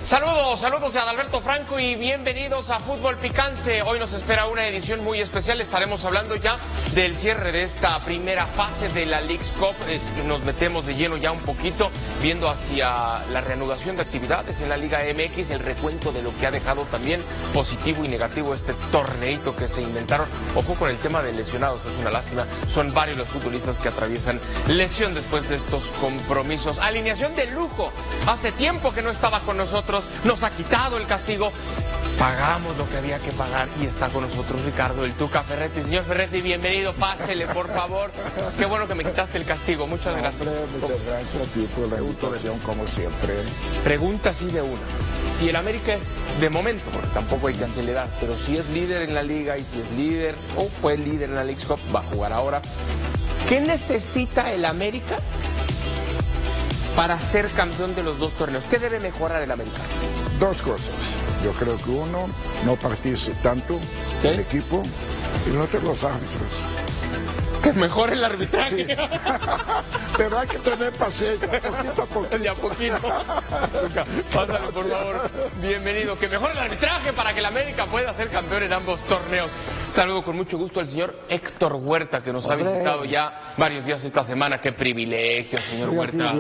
Saludos a Adalberto Franco y bienvenidos a Fútbol Picante. Hoy nos espera una edición muy especial. Estaremos hablando ya del cierre de esta primera fase de la Leagues Cup. Nos metemos de lleno ya un poquito, viendo hacia la reanudación de actividades en la Liga MX, el recuento de lo que ha dejado también positivo y negativo este torneito que se inventaron. Ojo con el tema de lesionados, es una lástima. Son varios los futbolistas que atraviesan lesión después de estos compromisos. Alineación de lujo. Hace tiempo que no estaba con nosotros. Nos ha quitado el castigo, pagamos lo que había que pagar y está con nosotros Ricardo el Tuca Ferretti. Señor Ferretti, bienvenido, pásele por favor. Qué bueno que me quitaste el castigo, muchas gracias. Muchas gracias a ti por la invitación, como siempre. Pregunta así de una, si el América es de momento, porque tampoco hay que acelerar, pero si es líder en la liga y si es líder o fue líder en la Leagues Cup, va a jugar ahora, ¿qué necesita el América para ser campeón de los dos torneos? ¿Qué debe mejorar el América? Dos cosas. Yo creo que uno, no partirse tanto el equipo, y el otro, los árbitros. Que mejore el arbitraje. Sí. Pero hay que tener paciencia, poquito a poquito. De a poquito. Pásale, por favor. Bienvenido. Que mejore el arbitraje para que el América pueda ser campeón en ambos torneos. Saludo con mucho gusto al señor Héctor Huerta, que nos ha visitado ya varios días esta semana. Qué privilegio, señor Huerta.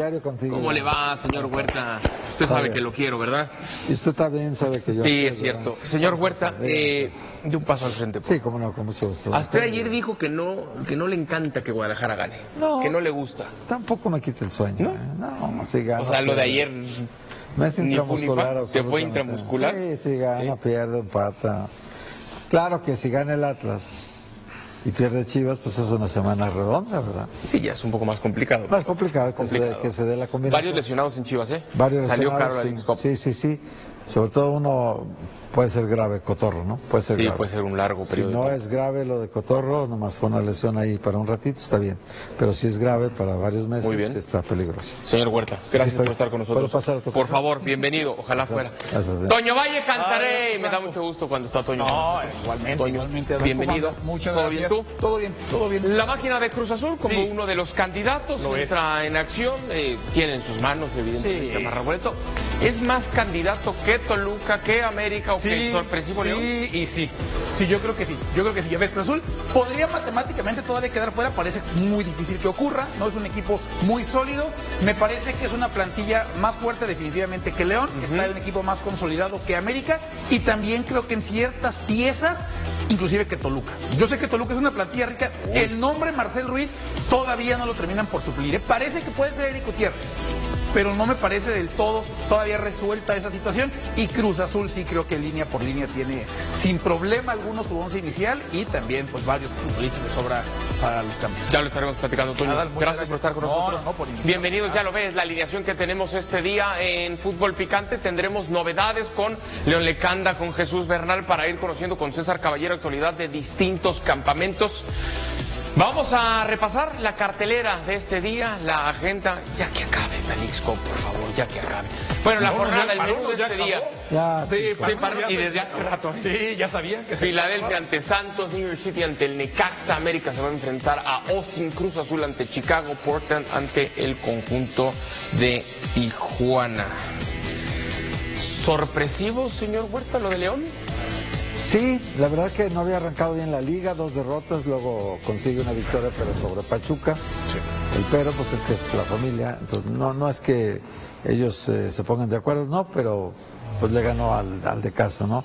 ¿Cómo le va, señor Huerta? Usted sabe que lo quiero, ¿verdad? Y usted también sabe que yo... Sí, es cierto. Señor Huerta, de un paso al frente. Sí, cómo no, con mucho gusto. Hasta ayer dijo que no le encanta que Guadalajara gane, que no le gusta. Tampoco me quita el sueño. No, sí gana. O sea, lo de ayer... Me es intramuscular. ¿Se fue intramuscular? Sí, gana, pierde, empata. Claro que si gana el Atlas y pierde Chivas, pues es una semana redonda, ¿verdad? Sí, ya es un poco más complicado. Más complicado, que se dé la combinación. Varios lesionados en Chivas, ¿eh? Varios Salió lesionados, caro la Leagues Cup. Sí. Sobre todo uno puede ser grave, Cotorro, ¿no? Puede ser grave. Puede ser un largo periodo. Si no es grave lo de Cotorro, nomás pone una lesión ahí para un ratito, está bien. Pero si es grave para varios meses, está peligroso. Señor Huerta, gracias por estar con nosotros. ¿Puedo pasar a tu Por favor, bienvenido, ojalá fuera. Gracias. Toño Valle, cantaré. Me da mucho gusto cuando está Toño. No, igualmente. Toño, igualmente. Bienvenido. Muchas ¿Todo gracias. bien tú? Todo bien. La máquina de Cruz Azul, como uno de los candidatos, entra en acción, tiene en sus manos, evidentemente, Marra Boleto. ¿Es más candidato que Toluca, que América o que el sorpresivo León? Sí, y sí. Sí, yo creo que sí. A ver, Cruz Azul podría matemáticamente todavía quedar fuera, parece muy difícil que ocurra, no es un equipo muy sólido, me parece que es una plantilla más fuerte definitivamente que León, está en un equipo más consolidado que América y también creo que en ciertas piezas, inclusive que Toluca. Yo sé que Toluca es una plantilla rica, el nombre Marcel Ruiz todavía no lo terminan por suplir, parece que puede ser Eric Gutiérrez, pero no me parece del todo todavía resuelta esa situación y Cruz Azul sí creo que línea por línea tiene sin problema alguno su once inicial y también pues varios futbolistas de sobra para los cambios. Ya lo estaremos platicando, Toño. Gracias por estar con nosotros. Bienvenidos, ya lo ves, la alineación que tenemos este día en Fútbol Picante. Tendremos novedades con León Lecanda, con Jesús Bernal, para ir conociendo con César Caballero actualidad de distintos campamentos. Vamos a repasar la cartelera de este día, la agenda, ya que acabe esta Leagues Cup, por favor, ya que acabe. Bueno, la jornada, el menú de este día. Y desde hace rato. Sí, ya sabía que Filadelfia ante Santos, New York City ante el Necaxa, América se va a enfrentar a Austin, Cruz Azul ante Chicago, Portland ante el conjunto de Tijuana. ¿Sorpresivo, señor Huerta, lo de León? Sí, la verdad que no había arrancado bien la liga, 2 derrotas, luego consigue una victoria pero sobre Pachuca. Sí. El pero pues es que es la familia, entonces no es que ellos se pongan de acuerdo, no, pero pues le ganó al de casa, ¿no?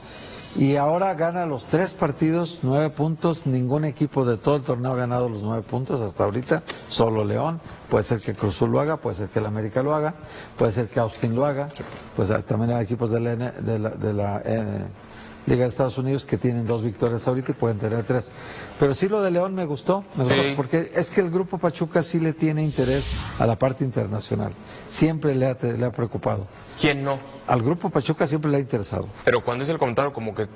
Y ahora gana los 3 partidos, 9 puntos, ningún equipo de todo el torneo ha ganado los 9 puntos hasta ahorita, solo León, puede ser que Cruz Azul lo haga, puede ser que el América lo haga, puede ser que Austin lo haga, pues también hay equipos de la Liga de Estados Unidos que tienen 2 victorias ahorita y pueden tener 3. Pero sí lo de León me gustó porque es que el Grupo Pachuca sí le tiene interés a la parte internacional. Siempre le ha preocupado. ¿Quién no? Al Grupo Pachuca siempre le ha interesado. Pero cuando es el comentario como que...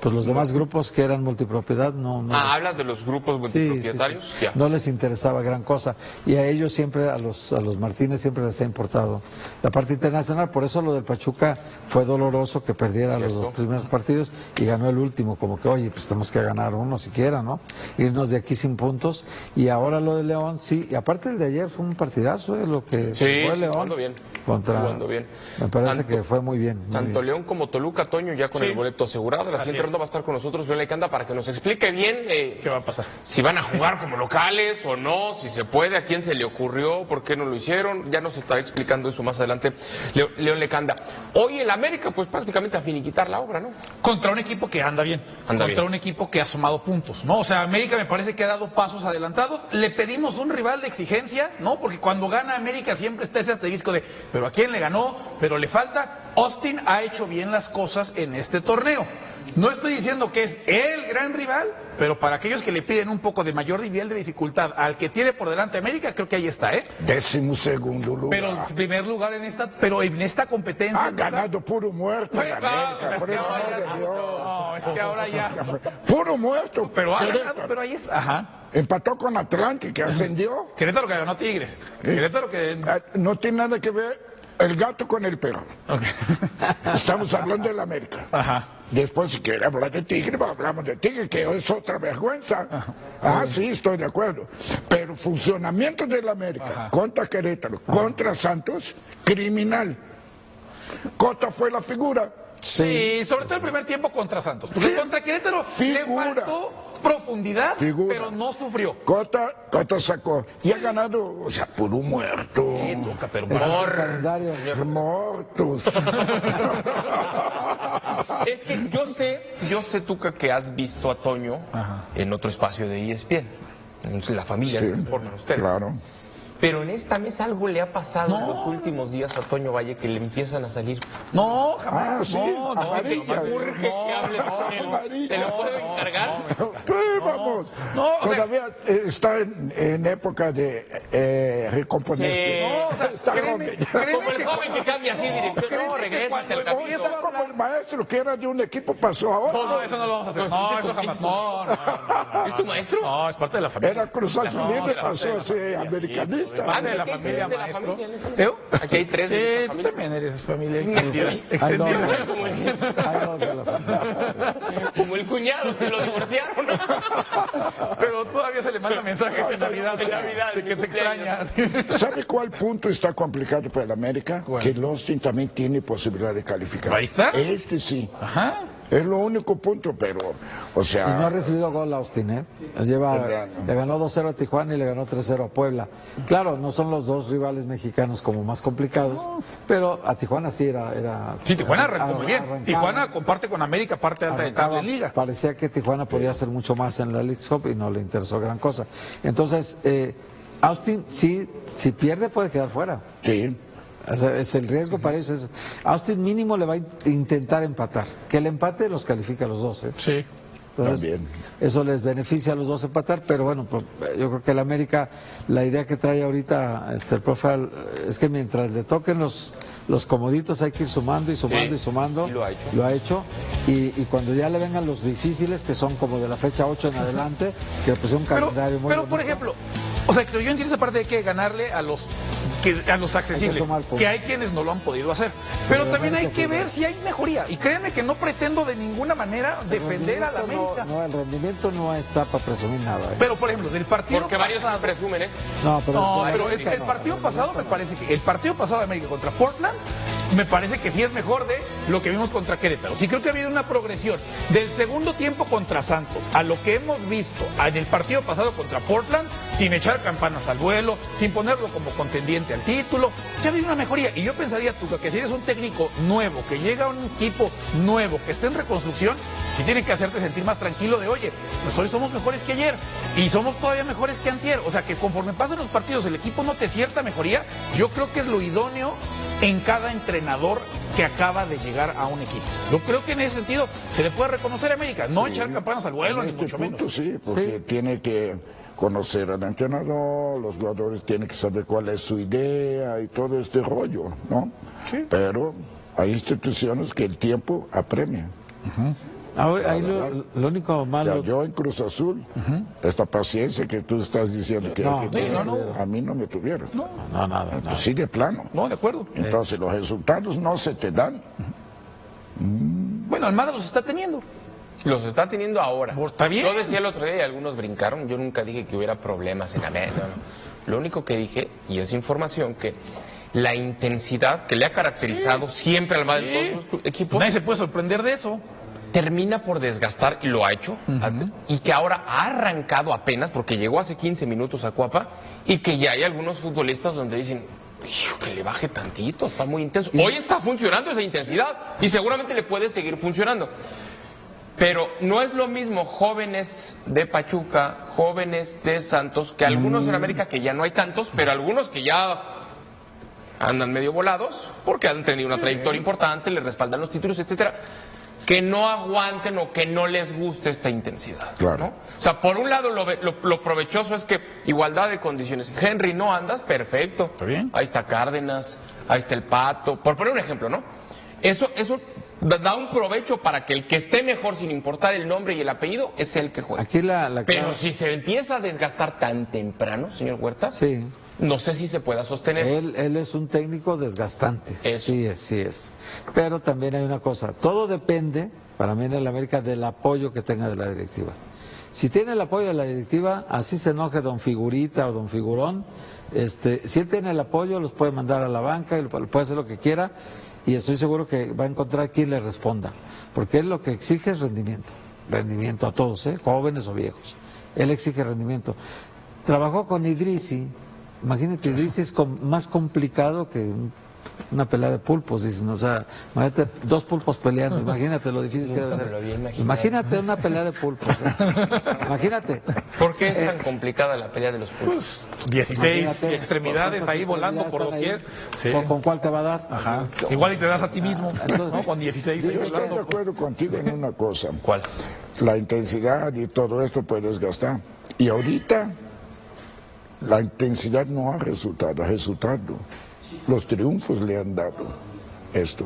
Pues los demás grupos que eran multipropiedad no ¿hablas de los grupos multipropietarios? Sí. Yeah. No les interesaba gran cosa. Y a ellos siempre, a los Martínez siempre les ha importado la parte internacional. Por eso lo del Pachuca fue doloroso que perdiera los 2 primeros partidos y ganó el último. Como que, oye, pues tenemos que ganar uno siquiera, ¿no? Irnos de aquí sin puntos. Y ahora lo de León, sí. Y aparte el de ayer fue un partidazo, lo que fue León. Bien. jugando bien. Me parece que fue muy bien. Tanto León como Toluca, Toño, ya con el boleto asegurado. La siguiente ronda va a estar con nosotros León Lecanda para que nos explique bien qué va a pasar. Si van a jugar como locales o no, si se puede, a quién se le ocurrió, por qué no lo hicieron. Ya nos estará explicando eso más adelante León Lecanda. Hoy el América, pues prácticamente a finiquitar la obra, ¿no? Contra un equipo que anda bien. Un equipo que ha sumado puntos, ¿no? O sea, América me parece que ha dado pasos adelantados. Le pedimos un rival de exigencia, ¿no? Porque cuando gana América siempre está ese asterisco de, pero ¿a quién le ganó? Pero le falta. Austin ha hecho bien las cosas en este torneo. No estoy diciendo que es el gran rival, pero para aquellos que le piden un poco de mayor nivel de dificultad al que tiene por delante América, creo que ahí está, ¿eh? 12º lugar. Pero en primer lugar en esta competencia. Ha ganado puro muerto en América. No, es que ahora ya. Puro muerto. Pero ha ganado, pero ahí está. Ajá. Empató con Atlante, que ascendió. Querétaro que ganó Tigres. Querétaro que... No tiene nada que ver el gato con el perro. Okay. Estamos hablando del América. Ajá. Después, si quiere hablar de Tigre, hablamos de Tigre, que es otra vergüenza. Ajá. Sí, estoy de acuerdo. Pero funcionamiento del América contra Querétaro, contra Santos, criminal. Cota fue la figura. Sí, sobre todo el primer tiempo contra Santos. Porque contra Querétaro le faltó profundidad, pero no sufrió. Cota sacó. Y ha ganado, o sea, por un muerto. Pero muertos. Es que yo sé, Tuca, que has visto a Toño en otro espacio de ESPN. En la familia, que informan ustedes. Claro. Pero en esta mesa algo le ha pasado en los últimos días a Toño Valle que le empiezan a salir. No, jamás. Sí, amarilla. ¿Te lo puedo encargar? Vamos. Todavía está en época de recomponerse. Está joven. Como el joven que cambia así de dirección. No, regresa al camino. Está como el maestro que era de un equipo pasó a otro. No, eso no lo vamos a hacer. No, eso jamás. No. ¿Es tu maestro? No, es parte de la familia. Era Cruz Azul y pasó a ser americanista. Parte de la familia, maestro. Aquí hay tres de esa familia. Tú también eres familia extendida. Como el cuñado que lo divorciaron. Pero todavía se le manda mensajes en Navidad de que se extraña. ¿Sabe cuál punto está complicado para el América? ¿Cuál? Que el Austin también tiene posibilidad de calificar. Ahí está. Este sí. Ajá. Es lo único punto, pero, o sea... Y no ha recibido gol Austin, ¿eh? Le ganó 2-0 a Tijuana y le ganó 3-0 a Puebla. Claro, no son los dos rivales mexicanos como más complicados, pero a Tijuana sí era... Sí, Tijuana arrancó muy bien. Tijuana comparte con América, parte alta de tabla en liga. Parecía que Tijuana podía hacer mucho más en la Leagues Cup y no le interesó gran cosa. Entonces, Austin, sí, si pierde puede quedar fuera. Sí. O sea, es el riesgo para ellos. Austin mínimo le va a intentar empatar. Que el empate los califica a los dos. Sí. Entonces, también. Eso les beneficia a los dos empatar, pero bueno, pues, yo creo que el América, la idea que trae ahorita el profe es que mientras le toquen los comoditos hay que ir sumando y sumando y sumando. Y lo ha hecho. Lo ha hecho. Y cuando ya le vengan los difíciles, que son como de la fecha 8 en adelante, que pues es un calendario muy bonito. Por ejemplo, o sea, yo entiendo esa parte de que ganarle a los accesibles, que hay quienes no lo han podido hacer. Pero también hay que ver si hay mejoría. Y créanme que no pretendo de ninguna manera defender a la América. No, el rendimiento no está para presumir nada. Pero, por ejemplo, del partido Porque varios se presumen, ¿eh? No, pero el partido pasado me parece que el partido pasado de América contra Portland me parece que sí es mejor de lo que vimos contra Querétaro. Sí creo que ha habido una progresión del segundo tiempo contra Santos a lo que hemos visto en el partido pasado contra Portland, sin echar campanas al vuelo, sin ponerlo como contendiente al título. Sí ha habido una mejoría. Y yo pensaría, Tuca, que si eres un técnico nuevo, que llega a un equipo nuevo, que esté en reconstrucción, sí tiene que hacerte sentir más tranquilo de, oye, pues hoy somos mejores que ayer y somos todavía mejores que antier. O sea, que conforme pasan los partidos el equipo note cierta mejoría. Yo creo que es lo idóneo en cada entrenador que acaba de llegar a un equipo. Yo creo que en ese sentido se le puede reconocer a América, no echar campanas al vuelo, ni mucho menos. Sí, porque tiene que conocer al entrenador, los jugadores tienen que saber cuál es su idea y todo este rollo, ¿no? Sí. Pero hay instituciones que el tiempo apremia. Ahí lo único malo... Yo en Cruz Azul, esta paciencia que tú estás diciendo que a mí no me tuvieron. No, nada. Sí, de plano. No, de acuerdo. Entonces los resultados no se te dan. Bueno, Almada los está teniendo. Los está teniendo ahora. Está bien. Yo decía el otro día y algunos brincaron, yo nunca dije que hubiera problemas en América. No. Lo único que dije, y es información, que la intensidad que le ha caracterizado siempre al Madrid en todos los equipos Nadie se puede sorprender de eso. termina por desgastar, y lo ha hecho, y que ahora ha arrancado apenas, porque llegó hace 15 minutos a Cuapa, y que ya hay algunos futbolistas donde dicen, que le baje tantito, está muy intenso. Hoy está funcionando esa intensidad, y seguramente le puede seguir funcionando. Pero no es lo mismo jóvenes de Pachuca, jóvenes de Santos, que algunos en América, que ya no hay tantos, pero algunos que ya andan medio volados, porque han tenido una trayectoria importante, le respaldan los títulos, etcétera, que no aguanten o que no les guste esta intensidad. Claro. ¿No? O sea, por un lado lo provechoso es que igualdad de condiciones. Henry, no andas, perfecto. Está bien. Ahí está Cárdenas, ahí está el Pato, por poner un ejemplo, ¿no? Eso da un provecho para que el que esté mejor, sin importar el nombre y el apellido, es el que juega. Aquí Pero si se empieza a desgastar tan temprano, señor Huerta, Sí. no sé si se pueda sostener. Él es un técnico desgastante. Eso. Sí es. Pero también hay una cosa, todo depende, para mí en el América, del apoyo que tenga de la directiva. Si tiene el apoyo de la directiva, así se enoje don Figurita o don Figurón, si él tiene el apoyo, los puede mandar a la banca y puede hacer lo que quiera, y estoy seguro que va a encontrar quien le responda, porque él lo que exige es rendimiento a todos, jóvenes o viejos. Él exige rendimiento. Trabajó con Idrissi. Imagínate, Idrissi es más complicado que una pelea de pulpos, dicen. O sea, imagínate dos pulpos peleando, imagínate lo difícil que debe ser. Imagínate una pelea de pulpos. Imagínate. ¿Por qué es tan complicada la pelea de los pulpos? 16 Imagínate, extremidades ¿cuántas ahí volando por extremidades doquier. están ahí? Sí. ¿Con cuál te va a dar? Ajá. Igual y te das a ti mismo, Entonces, ¿no? Con 16 Yo ahí estoy de volando. acuerdo contigo en una cosa. ¿Cuál? La intensidad y todo esto puede desgastar. Y ahorita la intensidad no ha resultado, los triunfos le han dado esto.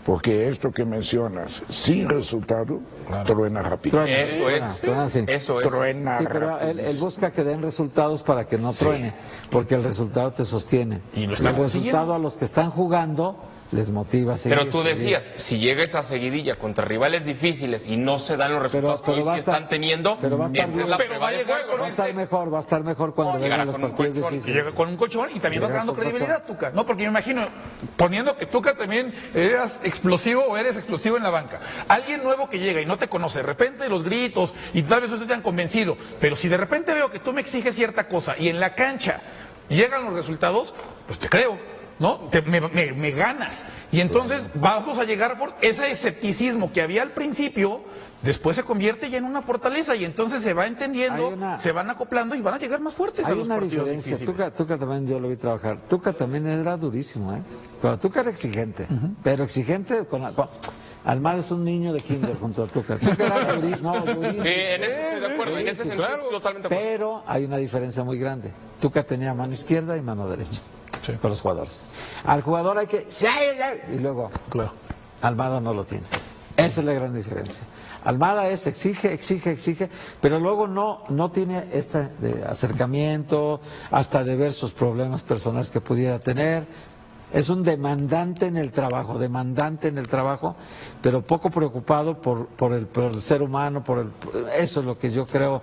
Porque esto que mencionas, sin resultado, truena rápido. Truena. Eso es. Truena, sí. Eso es. Truena Sí, pero rápido. él busca que den resultados para que no truene, porque el resultado te sostiene. Y lo el están resultado a los que están jugando les motiva a seguir. Pero tú seguir. decías, si llega esa seguidilla contra rivales difíciles y no se dan los resultados que hoy va a sí estar- están teniendo, pero va a estar esa es bien. la Pero prueba va a de llegar fuego, con ¿no? Va a estar mejor cuando llegará vengan los con un partidos colchón. Y difíciles. llega con un colchón y también vas Llega ganando con credibilidad, Tuca. No, porque me imagino, poniendo que Tuca también eras explosivo o eres explosivo en la banca. Alguien nuevo que llega y no te conoce, de repente los gritos y tal vez no te han convencido, pero si de repente veo que tú me exiges cierta cosa y en la cancha llegan los resultados, pues te creo. ¿No? Me ganas. Y entonces vamos a llegar a ese escepticismo que había al principio, después se convierte ya en una fortaleza y entonces se va entendiendo, se van acoplando y van a llegar más fuertes a Hay los una partidos diferencia. difíciles. Tuca también yo lo vi trabajar. Tuca también era durísimo, Pero Tuca era exigente, pero exigente Almada es un niño de kinder junto a Tuca. Tuca era durísimo. Sí, en ese estoy de acuerdo, en ese sentido totalmente de acuerdo. Pero hay una diferencia muy grande. Tuca tenía mano izquierda y mano derecha con los jugadores. Al jugador hay que... Y luego, Almada no lo tiene. Esa es la gran diferencia. Almada exige, pero luego no tiene este de acercamiento, hasta de ver sus problemas personales que pudiera tener. Es un demandante en el trabajo, pero poco preocupado por el ser humano, eso es lo que yo creo.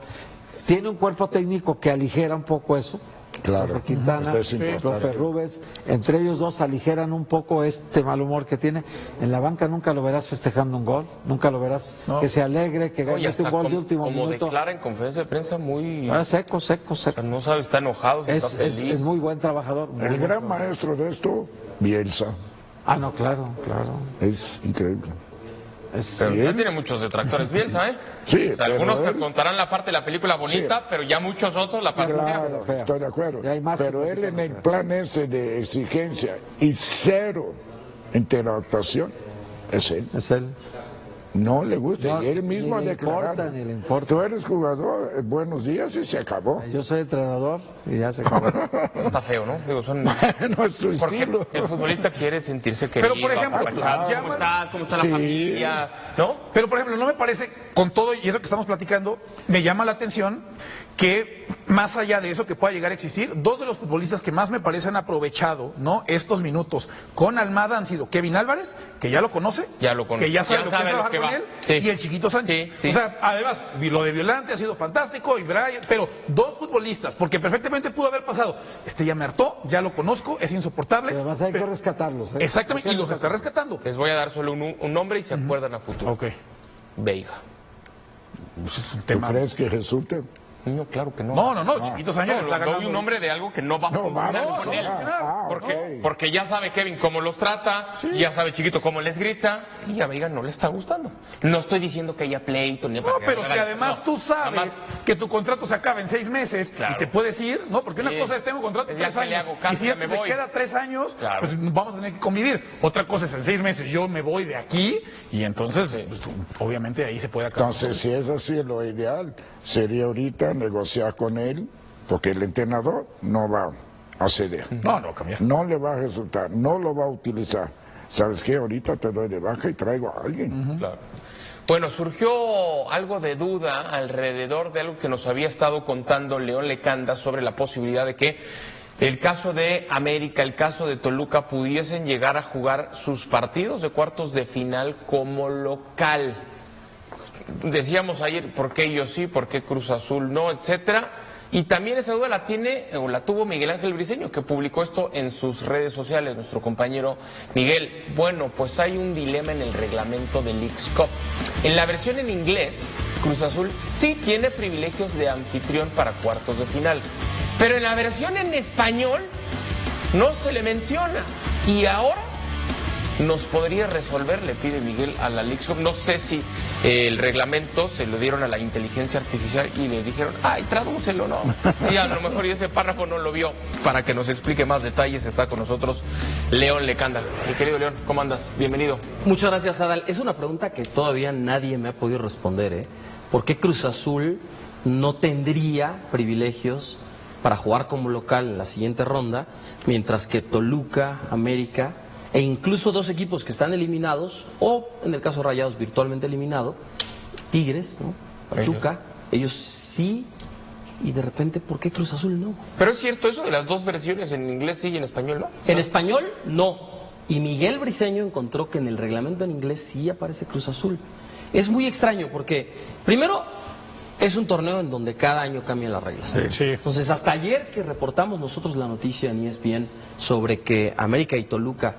Tiene un cuerpo técnico que aligera un poco eso. Claro, Profe Quintana, es importante. profe Rubens, entre ellos dos aligeran un poco este mal humor que tiene. En la banca nunca lo verás festejando un gol, nunca lo verás que se alegre, que Oye, gane hasta un gol de último como minuto. declara en conferencia de prensa muy... Seco. No sabe, está enojado, si está feliz. Es muy buen trabajador. muy El buen gran trabajador. maestro de esto, Bielsa, No, claro. es increíble. Pero Sí, ya tiene muchos detractores Bielsa, ¿eh? Sí, O sea, algunos pero te él- contarán la parte de la película bonita, Sí. pero ya muchos otros la parte Claro, fea. estoy de acuerdo. Y hay más que Pero él platicar, en el fea. plan ese de exigencia y cero interactuación, es él. Es él. No le gusta. No, y él mismo ha ni le declarado. importa, ni le importa. Tú eres jugador, buenos días y se acabó. Yo soy entrenador y ya se acabó. está feo, ¿no? Digo, son... No es su Porque estilo. el futbolista quiere sentirse querido, Pero, por ejemplo, apapachado. llaman- ¿Cómo está Sí. la familia? ¿No? Pero, por ejemplo, no me parece, con todo y eso que estamos platicando, me llama la atención que más allá de eso que pueda llegar a existir, dos de los futbolistas que más me parece han aprovechado, ¿no?, estos minutos con Almada han sido Kevin Álvarez, que ya lo conoce, que ya sabe lo que es trabajar con él, y el Chiquito Sánchez. O sea, además, lo de Violante ha sido fantástico, y Brian, pero dos futbolistas, porque perfectamente pudo haber pasado. Ya me hartó, ya lo conozco, es insoportable. Pero además hay que rescatarlos. Exactamente, y los está rescatando. Les voy a dar solo un nombre y se acuerdan a futuro. Ok. Veiga. Pues es un ¿Tú tema. crees que resulte? No, claro que no. No, Chiquito Sánchez está ganando. Doy un nombre de algo que no va a funcionar con él. Porque ya sabe Kevin cómo los trata, ya sabe Chiquito cómo les grita, y a Veiga no le está gustando. No estoy diciendo que haya pleito ni No, pero si además tú sabes que tu contrato se acaba en 6 meses y te puedes ir, ¿no? Porque una cosa es tengo contrato de 3 años, y si se queda 3 años, pues vamos a tener que convivir. Otra cosa es en 6 meses yo me voy de aquí, y entonces, pues, obviamente ahí se puede acabar. Entonces, si es así, lo ideal sería ahorita negociar con él, porque el entrenador no va a ceder. No va a cambiar. No le va a resultar, no lo va a utilizar. ¿Sabes qué? Ahorita te doy de baja y traigo a alguien. Claro. Bueno, surgió algo de duda alrededor de algo que nos había estado contando León Lecanda sobre la posibilidad de que el caso de América, el caso de Toluca pudiesen llegar a jugar sus partidos de cuartos de final como local. Decíamos ayer por qué ellos sí, por qué Cruz Azul no, etcétera. Y también esa duda la tiene o la tuvo Miguel Ángel Briceño, que publicó esto en sus redes sociales, nuestro compañero Miguel. Bueno, pues hay un dilema en el reglamento del Leagues Cup. En la versión en inglés, Cruz Azul sí tiene privilegios de anfitrión para cuartos de final, pero en la versión en español no se le menciona. Y ahora nos podría resolver, le pide Miguel a la Leagues Cup. No sé si el reglamento se lo dieron a la inteligencia artificial y le dijeron, ay, tradúcelo, ¿no? Y a lo mejor ese párrafo no lo vio. Para que nos explique más detalles está con nosotros León Lecanda. Mi querido León, ¿cómo andas? Bienvenido. Muchas gracias, Adal. Es una pregunta que todavía nadie me ha podido responder, ¿eh? ¿Por qué Cruz Azul no tendría privilegios para jugar como local en la siguiente ronda, mientras que Toluca, América e incluso dos equipos que están eliminados, o en el caso de Rayados virtualmente eliminado, Tigres, ¿no?, Pachuca, ellos sí, y de repente, ¿por qué Cruz Azul no? Pero es cierto eso de las dos versiones, en inglés sí y en español no. En español no, y Miguel Briceño encontró que en el reglamento en inglés sí aparece Cruz Azul. Es muy extraño porque, primero, es un torneo en donde cada año cambian las reglas. Sí. Entonces, hasta ayer que reportamos nosotros la noticia en ESPN sobre que América y Toluca,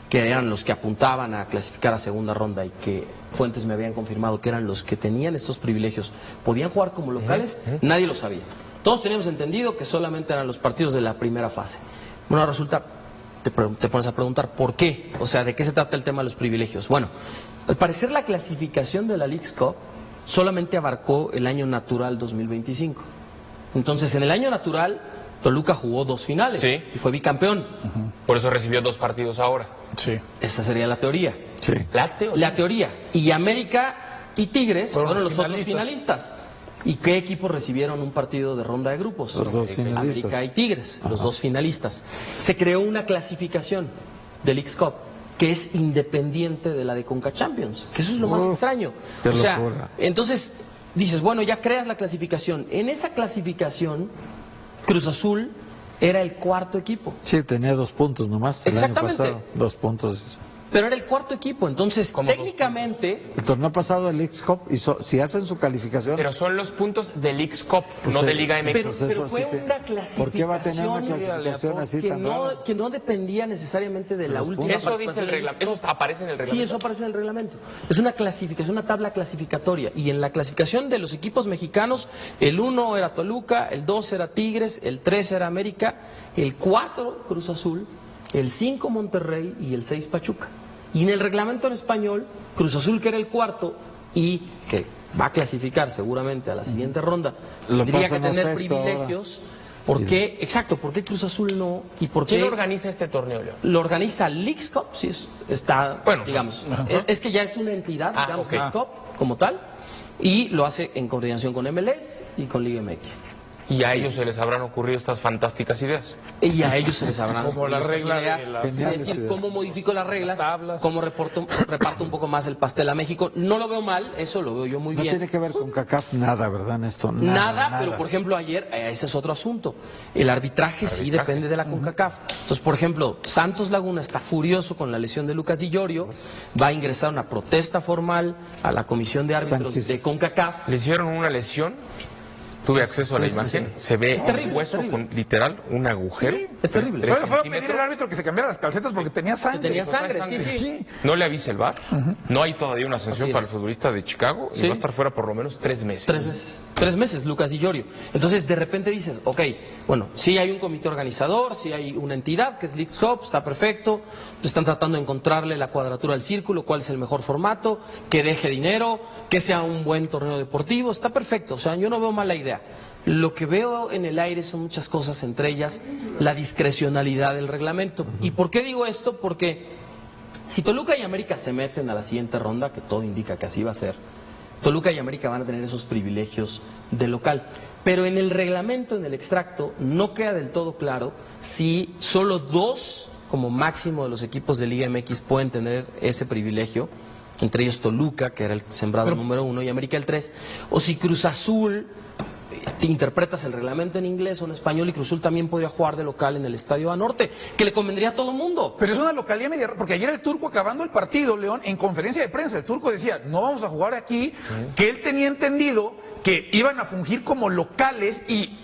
que eran los que apuntaban a clasificar a segunda ronda y que fuentes me habían confirmado que eran los que tenían estos privilegios, podían jugar como locales, nadie lo sabía. Todos teníamos entendido que solamente eran los partidos de la primera fase. Bueno, resulta, te pones a preguntar, ¿por qué? O sea, ¿de qué se trata el tema de los privilegios? Bueno, al parecer la clasificación de la Leagues Cup solamente abarcó el año natural 2025. Entonces, en el año natural, Toluca jugó 2 finales y fue bicampeón. Por eso recibió 2 partidos ahora. Sí. Esa sería la teoría. Sí. La teoría. Y América y Tigres fueron los otros finalistas. ¿Y qué equipos recibieron un partido de ronda de grupos? Los dos finalistas. América y Tigres, los dos finalistas. Se creó una clasificación de Leagues Cup que es independiente de la de Conca Champions, que eso es lo más extraño. O sea, entonces dices, bueno, ya creas la clasificación. En esa clasificación, Cruz Azul era el cuarto equipo. Sí, tenía 2 puntos nomás. Exactamente. El año pasado, 2 puntos. Pero era el cuarto equipo, entonces técnicamente... El torneo pasado del Leagues Cup, si hacen su calificación... Pero son los puntos de Leagues Cup, pues no de Liga MX. Pero fue una clasificación, ¿por qué va a tener una clasificación así tan rara? Que no dependía necesariamente de la última... Eso dice el reglamento, eso aparece en el reglamento. Sí, eso aparece en el reglamento. Es una clasificación, una tabla clasificatoria. Y en la clasificación de los equipos mexicanos, el 1 era Toluca, el 2 era Tigres, el 3 era América, el 4 Cruz Azul, el 5 Monterrey y el 6 Pachuca. Y en el reglamento en español, Cruz Azul, que era el cuarto y que va a clasificar seguramente a la siguiente ronda, tendría que tener privilegios. ¿Por qué? Exacto, ¿por qué Cruz Azul no? ¿Y por qué? ¿Quién organiza este torneo, León? Lo organiza Leagues Cup, sí, está, bueno, digamos, es que ya es una entidad, digamos, Leagues Cup como tal, y lo hace en coordinación con MLS y con Liga MX. Y a ellos se les habrán ocurrido estas fantásticas ideas. Y a ellos se les habrán Como la ocurrido regla estas de ideas, las- es decir, ideas. cómo modifico las reglas, Las tablas. cómo reparto un poco más el pastel a México. No lo veo mal, eso lo veo yo muy No bien. tiene que ver con CACAF nada, ¿verdad, Néstor? Nada, pero por ejemplo ayer, ese es otro asunto. El arbitraje sí depende de la CONCACAF. Entonces, por ejemplo, Santos Laguna está furioso con la lesión de Lucas Di Llorio, va a ingresar una protesta formal a la Comisión de Árbitros Sánchez. de CONCACAF. Le hicieron una lesión, tuve acceso a la imagen, se ve terrible, un hueso es terrible. con literal un agujero. Es terrible. Tres Fue a pedir centímetros. al árbitro que se cambiara las calcetas porque tenía sangre. Tenía sangre, sí, sí. No le avisa el VAR, no hay todavía una sanción Así es. para el futbolista de Chicago y Sí. va a estar fuera por lo menos 3 meses. 3 meses. 3 meses, Lucas Di Llorio. Entonces, de repente dices, ok, bueno, sí hay un comité organizador, sí hay una entidad que es Leagues Cup, está perfecto, están tratando de encontrarle la cuadratura al círculo, cuál es el mejor formato, que deje dinero, que sea un buen torneo deportivo, está perfecto, o sea, yo no veo mala idea. Lo que veo en el aire son muchas cosas, entre ellas la discrecionalidad del reglamento. ¿Y por qué digo esto? Porque si Toluca y América se meten a la siguiente ronda, que todo indica que así va a ser, Toluca y América van a tener esos privilegios de local. Pero en el reglamento, en el extracto, no queda del todo claro si solo 2, como máximo de los equipos de Liga MX, pueden tener ese privilegio, entre ellos Toluca, que era el sembrado número 1, y América el 3, o si Cruz Azul, te interpretas el reglamento en inglés o en español, y Cruz Azul también podría jugar de local en el Estadio Banorte, que le convendría a todo el mundo. Pero es una localidad media, porque ayer el Turco, acabando el partido, León, en conferencia de prensa, el Turco decía, no vamos a jugar aquí, que él tenía entendido que iban a fungir como locales y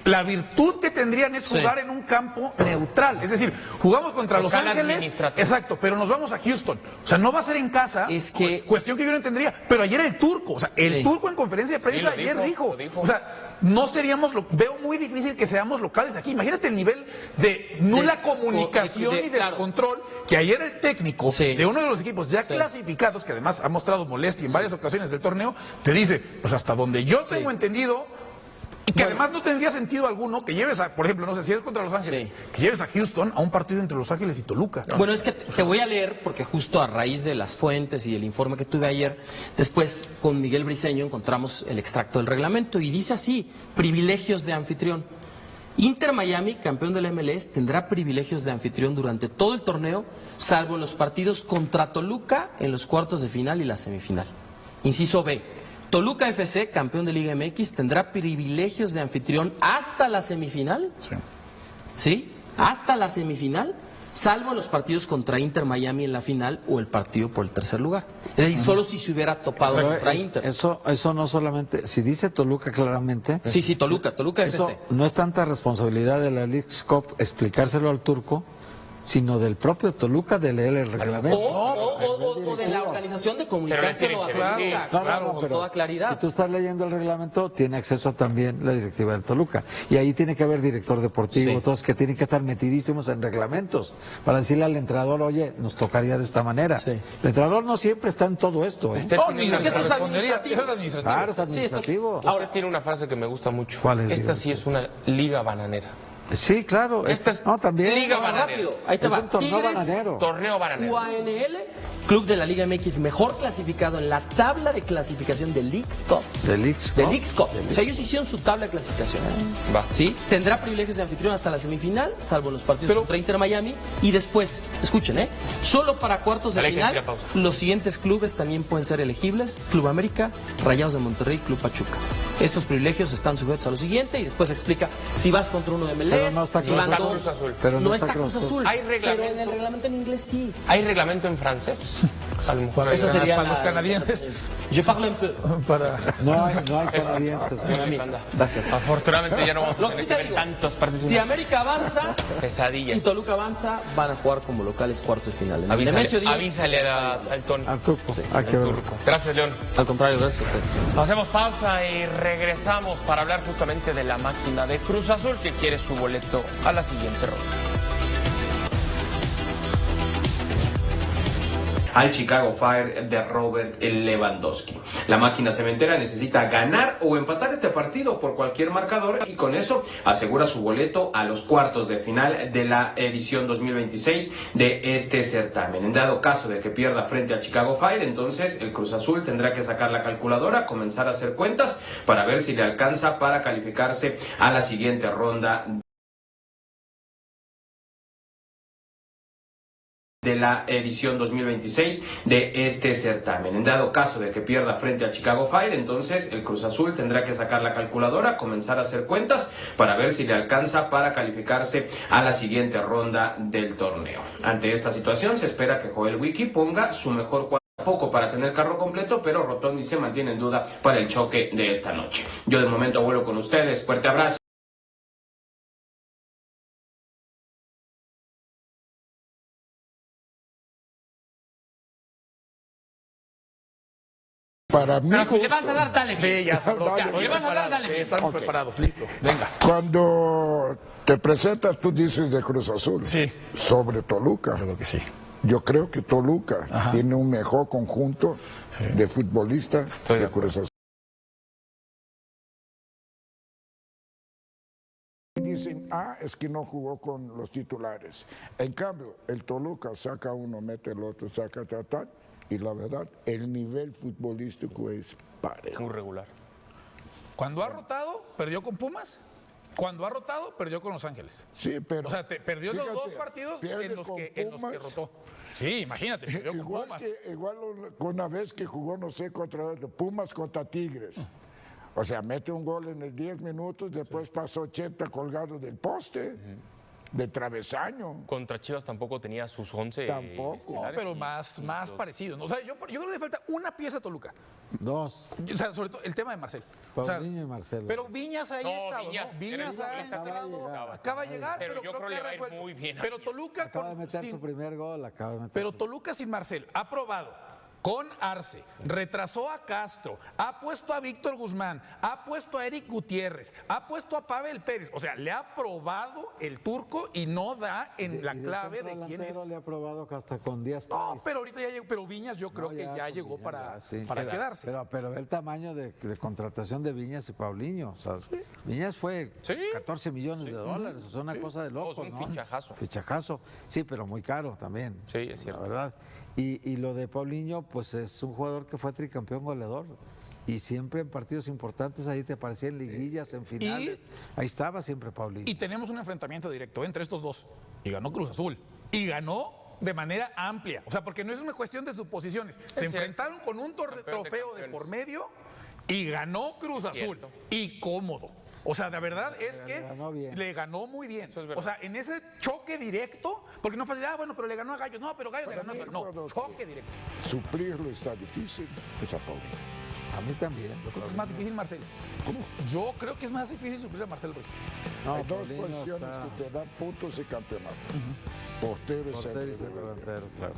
la virtud que tendrían es Sí. jugar en un campo neutral. Es decir, jugamos contra Los Local Ángeles, administrativo. exacto, pero nos vamos a Houston. O sea, no va a ser en casa, Es que- cuestión que yo no entendería. Pero ayer el Turco, o sea, el Sí. Turco en conferencia de prensa Sí, lo ayer dijo, dijo, lo dijo. o sea, no seríamos, veo muy difícil que seamos locales aquí. Imagínate el nivel de nula comunicación y claro. descontrol que ayer el técnico Sí. de uno de los equipos ya clasificados, que además ha mostrado molestia en varias ocasiones del torneo, te dice, pues hasta donde yo tengo entendido, y que además no tendría sentido alguno que lleves a, por ejemplo, no sé si es contra Los Ángeles, Sí. que lleves a Houston a un partido entre Los Ángeles y Toluca. Bueno, es que te voy a leer, porque justo a raíz de las fuentes y del informe que tuve ayer, después con Miguel Briceño encontramos el extracto del reglamento y dice así, privilegios de anfitrión. Inter Miami, campeón del MLS, tendrá privilegios de anfitrión durante todo el torneo, salvo en los partidos contra Toluca en los cuartos de final y la semifinal. Inciso B. Toluca FC, campeón de Liga MX, tendrá privilegios de anfitrión hasta la semifinal. ¿Sí? Hasta la semifinal, salvo en los partidos contra Inter Miami en la final o el partido por el tercer lugar. Es decir, solo si se hubiera topado Pero contra Inter. eso no solamente, si dice Toluca claramente, Sí, Toluca eso FC. no es tanta responsabilidad de la Leagues Cup explicárselo al Turco, sino del propio Toluca de leer el reglamento. O de la organización de comunicárselo a Pero le tiene que Toluca, decir, claro, con pero toda claridad. Si tú estás leyendo el reglamento, tiene acceso también la directiva del Toluca. Y ahí tiene que haber director deportivo, Sí. todos que tienen que estar metidísimos en reglamentos para decirle al entrenador, oye, nos tocaría de esta manera. Sí. El entrenador no siempre está en todo esto. ¿eh? Usted No, tiene ni una porque eso es frase- administrativo. Eso es administrativo. Claro, es Sí, administrativo. Ahora tiene una frase que me gusta mucho. ¿Cuál es? Esta sí es una liga bananera. Sí, claro. Esta es no, también. Liga No, bananera. rápido, ahí te Es va. un torneo Tigres, bananero. Torneo bananero. UANL, club de la Liga MX mejor clasificado en la tabla de clasificación de Leagues Cup. De Leagues, De ¿no? Leagues Cup. O sea, ellos hicieron su tabla de clasificación. Va. ¿Sí? Tendrá privilegios de anfitrión hasta la semifinal, salvo en los partidos contra Inter Miami. Y después, escuchen, solo para cuartos de Dale, que final, tira pausa. los siguientes clubes también pueden ser elegibles: Club América, Rayados de Monterrey, Club Pachuca. Estos privilegios están sujetos a lo siguiente y después explica si vas contra uno de MLS, Pero no está si Cruz van Azul. dos. Azul. Pero no está Cruz Azul. Hay Pero reglamento. en el reglamento en inglés sí. ¿Hay reglamento en francés? A lo mejor. Eso sería para los canadienses. Je parle un peu. Para... No hay canadienses. Gracias. Afortunadamente ya no vamos Lo a que tener sí que te ver digo, tantos partidos. si América avanza y Pesadillas. Toluca avanza, van a jugar como locales cuartos de final. En el Avísale, Nemesio 10, avísale al Tony. Al Turco. Hay que verlo. Gracias, León. al contrario, gracias a ustedes. Hacemos pausa y regresamos para hablar justamente de la máquina de Cruz Azul que quiere su boleto a la siguiente ronda. al Chicago Fire de Robert Lewandowski. La máquina cementera necesita ganar o empatar este partido por cualquier marcador y con eso asegura su boleto a los cuartos de final de la edición 2026 de este certamen. En dado caso de que pierda frente al Chicago Fire, entonces el Cruz Azul tendrá que sacar la calculadora, comenzar a hacer cuentas para ver si le alcanza para calificarse a la siguiente ronda de la edición 2026 de este certamen. En dado caso de que pierda frente al Chicago Fire, entonces el Cruz Azul tendrá que sacar la calculadora, comenzar a hacer cuentas para ver si le alcanza para calificarse a la siguiente ronda del torneo. Ante esta situación se espera que Joel Wiki ponga su mejor cuadro. Poco para tener carro completo, pero Rotondi se mantiene en duda para el choque de esta noche. Yo de momento vuelo con ustedes. Fuerte abrazo. Para mí, Pero si le vas a dar, dale. Sí, ya sabró. Dale, Si le vas a dar, dale. Estamos Ok. preparados, listo. Venga. cuando te presentas, tú dices de Cruz Azul. Sí. Sobre Toluca. Yo creo que sí. Yo creo que Toluca tiene un mejor conjunto de futbolistas Estoy de que Cruz Azul. Dicen, es que no jugó con los titulares. En cambio, el Toluca saca uno, mete el otro, saca tal. Y la verdad, el nivel futbolístico es parejo. Muy regular. Cuando ha rotado, perdió con Pumas. Cuando ha rotado, perdió con Los Ángeles. Sí, pero... O sea, perdió esos fíjate, dos partidos pierde en los con que Pumas. rotó. Sí, imagínate, perdió con Igual Pumas. igual una vez que jugó, no sé, contra Pumas contra Tigres. O sea, mete un gol en el 10 minutos, después pasó 80 colgados del poste, de travesaño. Contra Chivas tampoco tenía sus 11 Tampoco. No, estelares pero y- más parecido. ¿No? O sea, yo creo que le falta una pieza a Toluca. Dos. O sea, sobre todo el tema de Marcel. O sea, Paulinho y Marcelo. pero Viñas ahí ha No, estado, Viñas, ¿no? Viñas era- ha entrado, acaba de llegar, Pero yo creo que le ha va a ir resuelto. muy bien a Pero Viñas. Toluca Acaba de meter sin- su primer gol, acaba de meter. Pero Toluca sin Marcel ha probado con Arce, retrasó a Castro, ha puesto a Víctor Guzmán, ha puesto a Eric Gutiérrez, ha puesto a Pavel Pérez. O sea, le ha probado el turco y no da en la Y clave centro de quién es. delantero le ha probado que hasta con Díaz No, Pérez. pero ahorita ya llegó, pero Viñas yo creo No, que ya con llegó Viñas, para, ya, sí. para quedarse. Pero ve el tamaño de contratación de Viñas y Paulinho. O sea, Viñas fue Sí. 14 millones de dólares. O sea, una cosa de locos, es un ¿no? fichajazo. Fichajazo. Sí, pero muy caro también. Sí, es cierto. La verdad. Y lo de Paulinho, pues es un jugador que fue tricampeón goleador. Y siempre en partidos importantes ahí te aparecía en liguillas, en finales. Ahí estaba siempre Paulinho. Y tenemos un enfrentamiento directo entre estos dos. Y ganó Cruz Azul. Y ganó de manera amplia. O sea, porque no es una cuestión de suposiciones. Se cierto. enfrentaron con un Campeón de trofeo de campeones. por medio y ganó Cruz Azul. Cierto. Y cómodo. O sea, de verdad es que ganó bien. le ganó muy bien. Eso es verdad. O sea, en ese choque directo, porque no fue de, bueno, pero le ganó a Gallos. No, pero Gallos le ganó a... No, choque directo. Suplirlo está difícil, es a Paulinho. A mí también. Yo creo que es más difícil Marcelo. ¿Cómo? Yo creo que es más difícil suplir a Marcelo Ruiz. No, Hay dos Paulinho posiciones está- que te dan puntos y campeonato. Portero y Portero y centro centro delantero. delantero, claro.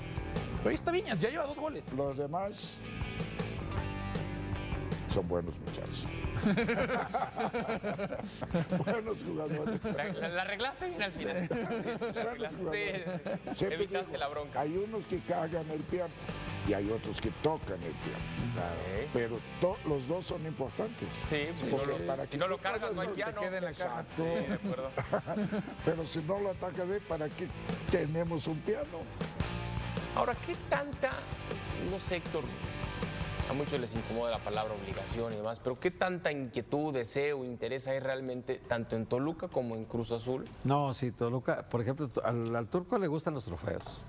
Pero ahí está Viñas, ya lleva 2 goles. Los demás son buenos muchachos. Buenos jugadores. La arreglaste bien al final. Sí, la Buenos arreglaste. jugadores. Sí, Siempre evitaste digo, la bronca. hay unos que cagan el piano y hay otros que tocan el piano. Ok. Pero los dos son importantes. Sí, si no lo, para si que no lo tú cargas, no hay hagas piano. se quede en la caja. Sí, de acuerdo. Pero si no lo ataca bien, ¿para qué tenemos un piano? Ahora, ¿qué tanta, no sé, Héctor, a muchos les incomoda la palabra obligación y demás, pero qué tanta inquietud, deseo, interés hay realmente tanto en Toluca como en Cruz Azul? No, sí, Toluca, por ejemplo, al turco le gustan los trofeos.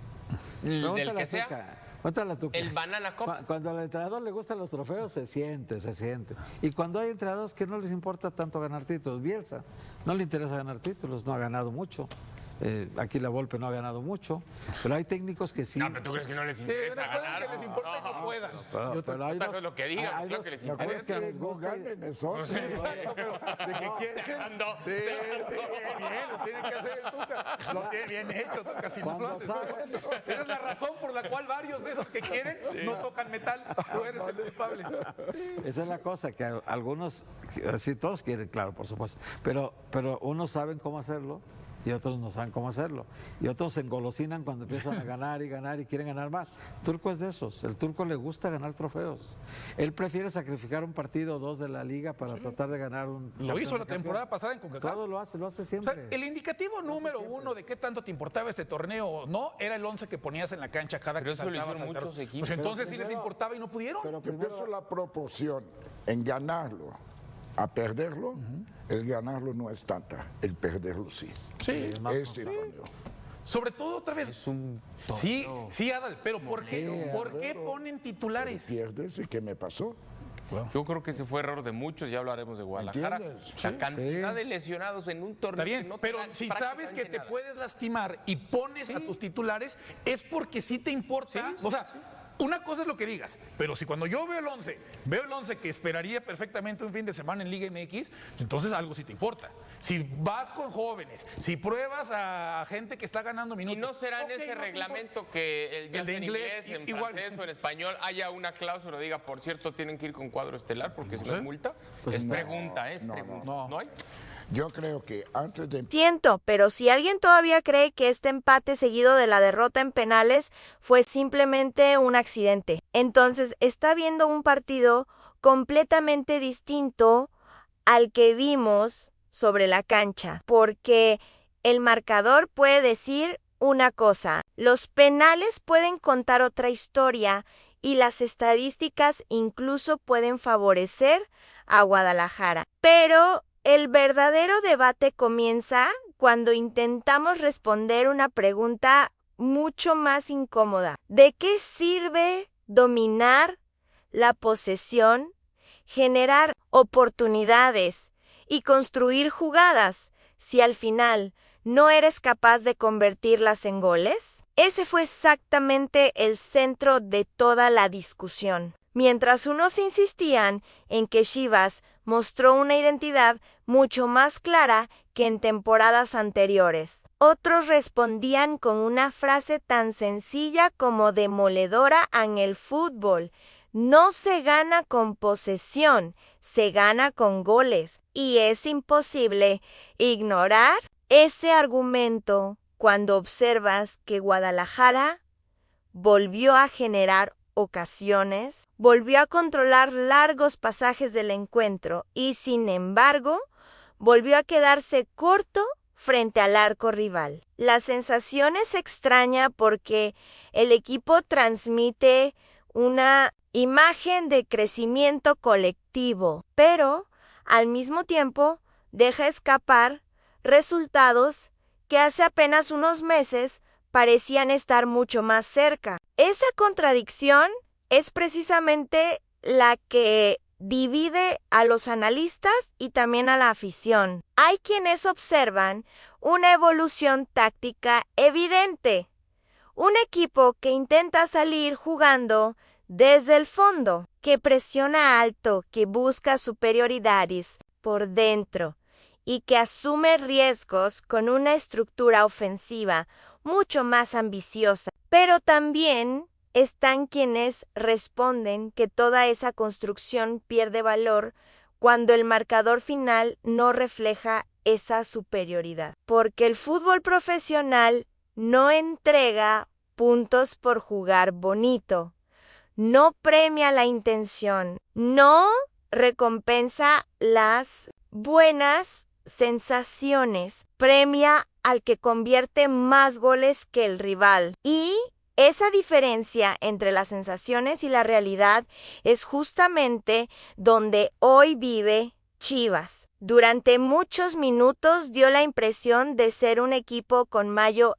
Del Pregúntale que a sea, Tuca, pregúntale a Tuca. el Banana Cup. Cuando al entrenador le gustan los trofeos, se siente, se siente. Y cuando hay entrenadores que no les importa tanto ganar títulos, Bielsa, no le interesa ganar títulos, no ha ganado mucho. Aquí la Volpe no ha ganado mucho, pero hay técnicos que sí. No, pero ¿tú crees que no les Sí, interesa una cosa ganar? es que les importa y no puedan. Pero hay Otra dos- cosa es lo que digan, hay claro dos- que les La cosa interesa. es que les no gusta y- ganen eso. Exacto, pero de que quieren. Cerrando. Sí, bien, lo tiene que hacer el Tuca. Lo tiene bien hecho, Tuca. Si no lo Cuando haces, saben. esa es la razón por la cual varios de esos que quieren no tocan metal. Tú eres el culpable. Esa es la cosa, que algunos, sí, todos quieren, claro, por supuesto, pero unos saben cómo hacerlo y otros no saben cómo hacerlo. Y otros se engolosinan cuando empiezan a ganar y quieren ganar más. Turco es de esos. El turco le gusta ganar trofeos. Él prefiere sacrificar un partido o dos de la liga para tratar de ganar un... Lo hizo la temporada pasada en CONCACAF. Todo lo hace O siempre. sea, el indicativo número uno de qué tanto te importaba este torneo o no era el 11 que ponías en la cancha cada Pero que eso lo saltabas hicieron al muchos terreno. equipos. Pues entonces sí les primero- importaba y no pudieron. Pero Yo primero, pienso la proporción en ganarlo a perderlo, el ganarlo no es tanta, el perderlo sí. Sí. es más Este constante. torneo. Sobre todo otra vez. Sí, Adal, pero ¿por qué? ¿Por qué ponen titulares? Pierdes, ¿y qué me pasó? Yo creo que ese fue error de muchos, ya hablaremos de Guadalajara. ¿Entiendes? La cantidad de lesionados en un torneo. Está bien, que no te pero dan si sabes que prácticamente te nada. puedes lastimar y pones a tus titulares, es porque sí te importa. O sea, una cosa es lo que digas, pero si cuando yo veo el 11 que esperaría perfectamente un fin de semana en Liga MX, entonces algo sí te importa. Si vas con jóvenes, si pruebas a gente que está ganando Y minutos. no será en ok, ese no te reglamento que ya El de sea en inglés, inglés, en igual. francés o en español haya una cláusula, diga, por cierto, tienen que ir con cuadro estelar porque si no es multa. Pues es no, pregunta, es no, pregunta. no. ¿No hay? Yo creo que antes de Siento, pero si alguien todavía cree que este empate seguido de la derrota en penales fue simplemente un accidente, entonces está viendo un partido completamente distinto al que vimos sobre la cancha, porque el marcador puede decir una cosa, los penales pueden contar otra historia y las estadísticas incluso pueden favorecer a Guadalajara, pero el verdadero debate comienza cuando intentamos responder una pregunta mucho más incómoda. ¿De qué sirve dominar la posesión, generar oportunidades y construir jugadas si al final no eres capaz de convertirlas en goles? Ese fue exactamente el centro de toda la discusión. Mientras unos insistían en que Chivas mostró una identidad mucho más clara que en temporadas anteriores, otros respondían con una frase tan sencilla como demoledora en el fútbol: no se gana con posesión, se gana con goles. Y es imposible ignorar ese argumento cuando observas que Guadalajara volvió a generar ocasiones, volvió a controlar largos pasajes del encuentro y, sin embargo, volvió a quedarse corto frente al arco rival. La sensación es extraña porque el equipo transmite una imagen de crecimiento colectivo, pero al mismo tiempo deja escapar resultados que hace apenas unos meses parecían estar mucho más cerca. Esa contradicción es precisamente la que divide a los analistas y también a la afición. Hay quienes observan una evolución táctica evidente. Un equipo que intenta salir jugando desde el fondo, que presiona alto, que busca superioridades por dentro y que asume riesgos con una estructura ofensiva mucho más ambiciosa. Pero también están quienes responden que toda esa construcción pierde valor cuando el marcador final no refleja esa superioridad. Porque el fútbol profesional no entrega puntos por jugar bonito, no premia la intención, no recompensa las buenas sensaciones, premia al que convierte más goles que el rival. Y esa diferencia entre las sensaciones y la realidad es justamente donde hoy vive Chivas. Durante muchos minutos dio la impresión de ser un equipo con mayor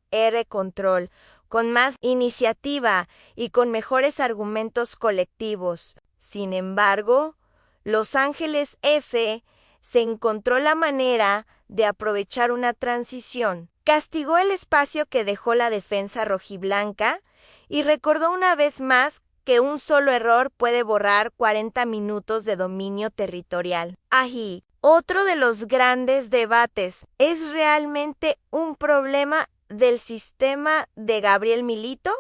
control, con más iniciativa y con mejores argumentos colectivos. Sin embargo, Los Ángeles F se encontró la manera de aprovechar una transición, castigó el espacio que dejó la defensa rojiblanca y recordó una vez más que un solo error puede borrar 40 minutos de dominio territorial. Ahí, otro de los grandes debates, ¿es realmente un problema del sistema de Gabriel Milito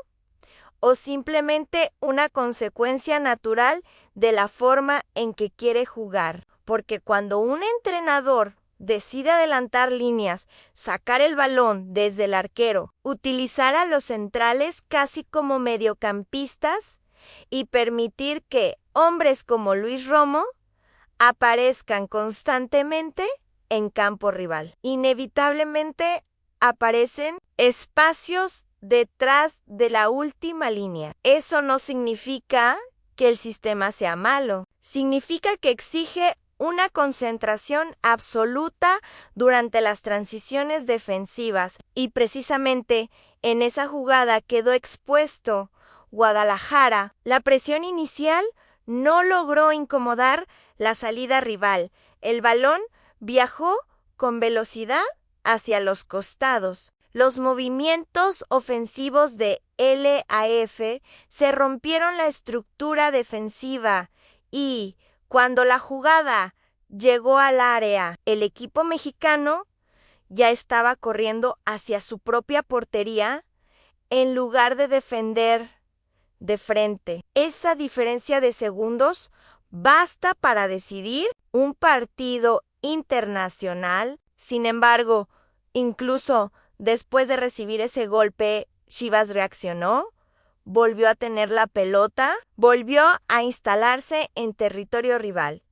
o simplemente una consecuencia natural de la forma en que quiere jugar? Porque cuando un entrenador decide adelantar líneas, sacar el balón desde el arquero, utilizar a los centrales casi como mediocampistas y permitir que hombres como Luis Romo aparezcan constantemente en campo rival. Inevitablemente aparecen espacios detrás de la última línea. Eso no significa que el sistema sea malo, significa que exige una concentración absoluta durante las transiciones defensivas y precisamente en esa jugada quedó expuesto Guadalajara. La presión inicial no logró incomodar la salida rival. El balón viajó con velocidad hacia los costados. Los movimientos ofensivos de LAF se rompieron la estructura defensiva y cuando la jugada llegó al área, el equipo mexicano ya estaba corriendo hacia su propia portería en lugar de defender de frente. Esa diferencia de segundos basta para decidir un partido internacional. Sin embargo, incluso después de recibir ese golpe, Chivas reaccionó, volvió a tener la pelota, volvió a instalarse en territorio rival,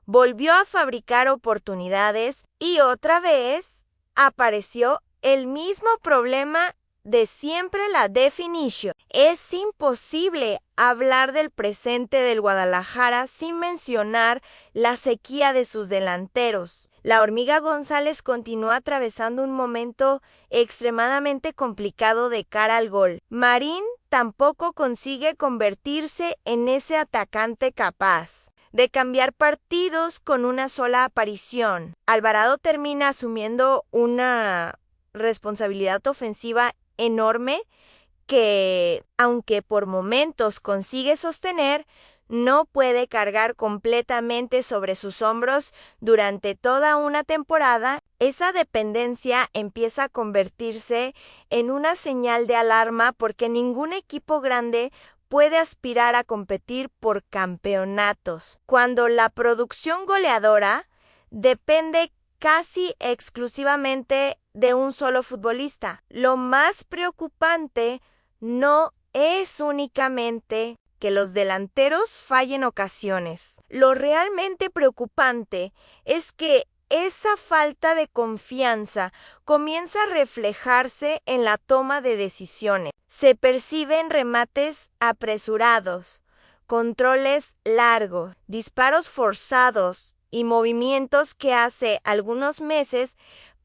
volvió a fabricar oportunidades y otra vez apareció el mismo problema de siempre, la definición. Es imposible hablar del presente del Guadalajara sin mencionar la sequía de sus delanteros. La Hormiga González continúa atravesando un momento extremadamente complicado de cara al gol. Marín tampoco consigue convertirse en ese atacante capaz de cambiar partidos con una sola aparición. Alvarado termina asumiendo una responsabilidad ofensiva enorme que, aunque por momentos consigue sostener, no puede cargar completamente sobre sus hombros durante toda una temporada. Esa dependencia empieza a convertirse en una señal de alarma porque ningún equipo grande puede aspirar a competir por campeonatos, cuando la producción goleadora depende casi exclusivamente de un solo futbolista. Lo más preocupante no es únicamente que los delanteros fallen ocasiones. Lo realmente preocupante es que esa falta de confianza comienza a reflejarse en la toma de decisiones. Se perciben remates apresurados, controles largos, disparos forzados y movimientos que hace algunos meses